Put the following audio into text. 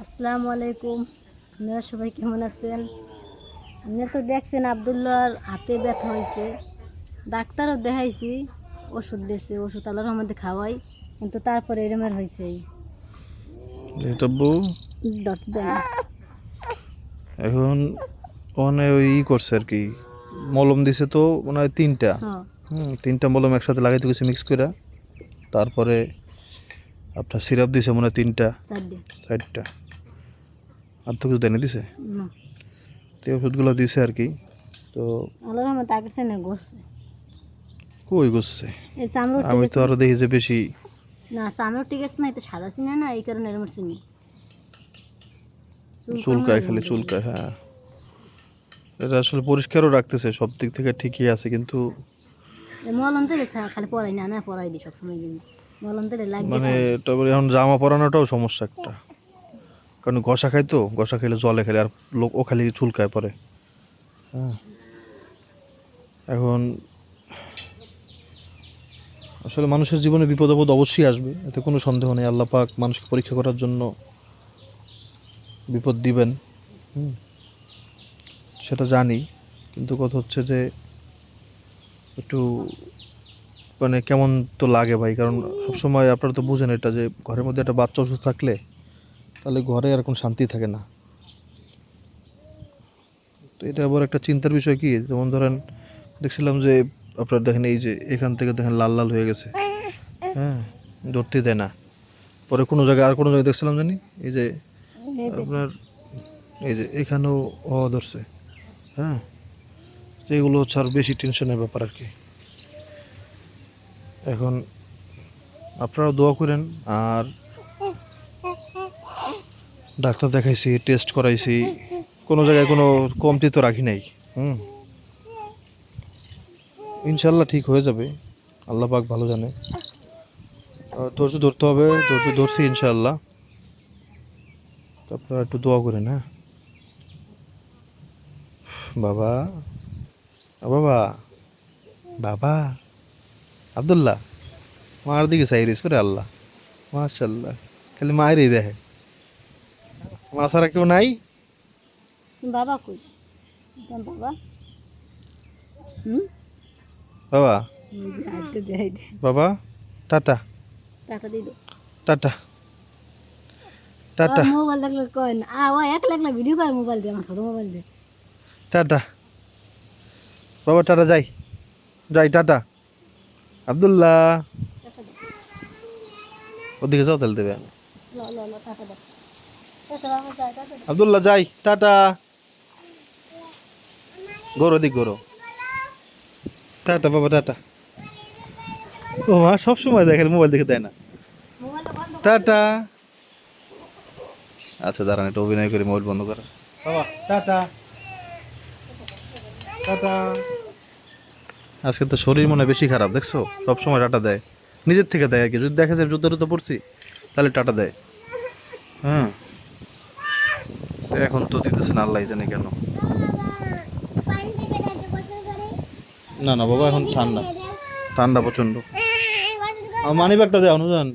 আসসালামু আলাইকুম। আপনারা সবাই কেমন আছেন? আপনারা তো দেখছেন আব্দুল্লাহর হাতে ব্যথা হয়েছে, ডাক্তারও দেখাইছি, ওষুধ দিয়েছে, ওষুধ আল্লাহর রহমতে খাওয়াই, কিন্তু তারপরে এরমের হয়েছে। তব্বু ধরতে দেয় না। এখন ওখানে ওই করছে আর কি, মলম দিছে তো মনে হয় তিনটা। হ্যাঁ, তিনটা মলম একসাথে লাগাইতে গেছে মিক্স করে। তারপরে আপনার সিরাপ দিছে মনে হয় তিনটা চারটে চারটা, আর তো কিছু দেয়নি দিছে। না, তো এই ওষুধগুলো দিছে আর কি। তো আল্লাহর রহমতে আগের চেয়ে গোসছে। কই করছে, এই চামড়া ঠিক আমি তো আছে আরো দেখি যে বেশি না, চামড়া ঠিক আছে না, এটা সাদা চিনি না, এই কারণে এরমের চিনি চুলকায়, খালি চুলকায়। হ্যাঁ, এটা আসলে পরিষ্কারও রাখতেছে, সব দিক থেকে ঠিকই আছে, কিন্তু মলম তেলে খালি পরাই না, না পরাই দিই সবসময়, কিন্তু মলম তেলে লাগবে। মানে তারপরে এখন জামা পরানোটাও সমস্যা একটা, কারণ ঘষা খায় তো, ঘষা খেলে জলে খেলে আর লোক ও খালি চুলকায় পরে। হ্যাঁ, এখন আসলে মানুষের জীবনে বিপদ আপদ অবশ্যই আসবে, এতে কোনো সন্দেহ নেই। আল্লাহ পাক মানুষকে পরীক্ষা করার জন্য বিপদ দিবেন, সেটা জানি। কিন্তু কথা হচ্ছে যে একটু মানে কেমন তো লাগে ভাই, কারণ সবসময় আপনারা তো বুঝেন এটা, যে ঘরের মধ্যে একটা বাচ্চা অসুস্থ থাকলে তাহলে ঘরে আর কোনো শান্তি থাকে না। তো এটা আবার একটা চিন্তার বিষয় কি, যেমন ধরেন দেখছিলাম যে আপনার দেখেন এই যে এখান থেকে দেখেন লাল লাল হয়ে গেছে। হ্যাঁ, ধরতে দেয় না। পরে কোনো জায়গায়, আর কোনো জায়গায় দেখছিলাম জানি এই যে আপনার এই যে এখানেও ধরছে। হ্যাঁ, তো এগুলো হচ্ছে আর বেশি টেনশনের ব্যাপার আর কি। এখন আপনারাও দোয়া করেন, আর ডাক্তার দেখাইছি, টেস্ট করাইছি, কোনো জায়গায় কোনো কমতি তো রাখি নাই। ইনশাল্লাহ ঠিক হয়ে যাবে, আল্লাহ পাক ভালো জানে। ধৈর্য ধরতে হবে, ধৈর্য ধরছি ইনশাল্লাহ। তো আপনারা একটু দোয়া করেন। হ্যাঁ বাবা, বাবা, বাবা আব্দুল্লাহ, মার দিকে চাই রিস করে আল্লাহ, মাশাল্লাহ, খালি মায়েরই দেখে, মা ছাড়া কেউ নাই। বাবা কই? বাবা বাবা, দেয় বাবা, টাটা, টাকা দিয়ে দাও। টাটা, টাটা, মোবাইল দেখলে কয় না, ও এক লাগলে ভিডিও করে মোবাইল দিয়ে, আমার ছোট মোবাইল দিয়ে। টাটা বাবা, টাটা, যাই যাই, টাটা আব্দুল্লাহ, ওদিকে যাও তাহলে দেবে। টাকা দাও, টাটা বাবা, যাই, টাটা দাও। আব্দুল্লাহ যাই, টাটা, গরো দিক গরো, টাটা বাবা, টাটা। ও মা সব সময় দেখে, মোবাইল দেখে দেয় না। মোবাইলটা বন্ধ কর। টাটা। আচ্ছা দাঁড়ান, একটু অভিনয় করে মোবাইল বন্ধ করা। বাবা টাটা, টাটা। আজকে তো শরীর মনে হয় বেশি খারাপ, দেখছো, সব সময় টাটা দেয়, নিজের থেকে দেয় আর কি। যদি দেখা যায় জুতো টুতো পড়ছি তাহলে টাটা দেয়। হ্যাঁ, তো এখন তো দিতেছে না, আল্লাহ জানে কেন। না না বাবা, এখন ঠান্ডা, ঠান্ডা প্রচন্ড। আমার মানি ব্যাগটা দেয় অনুযান।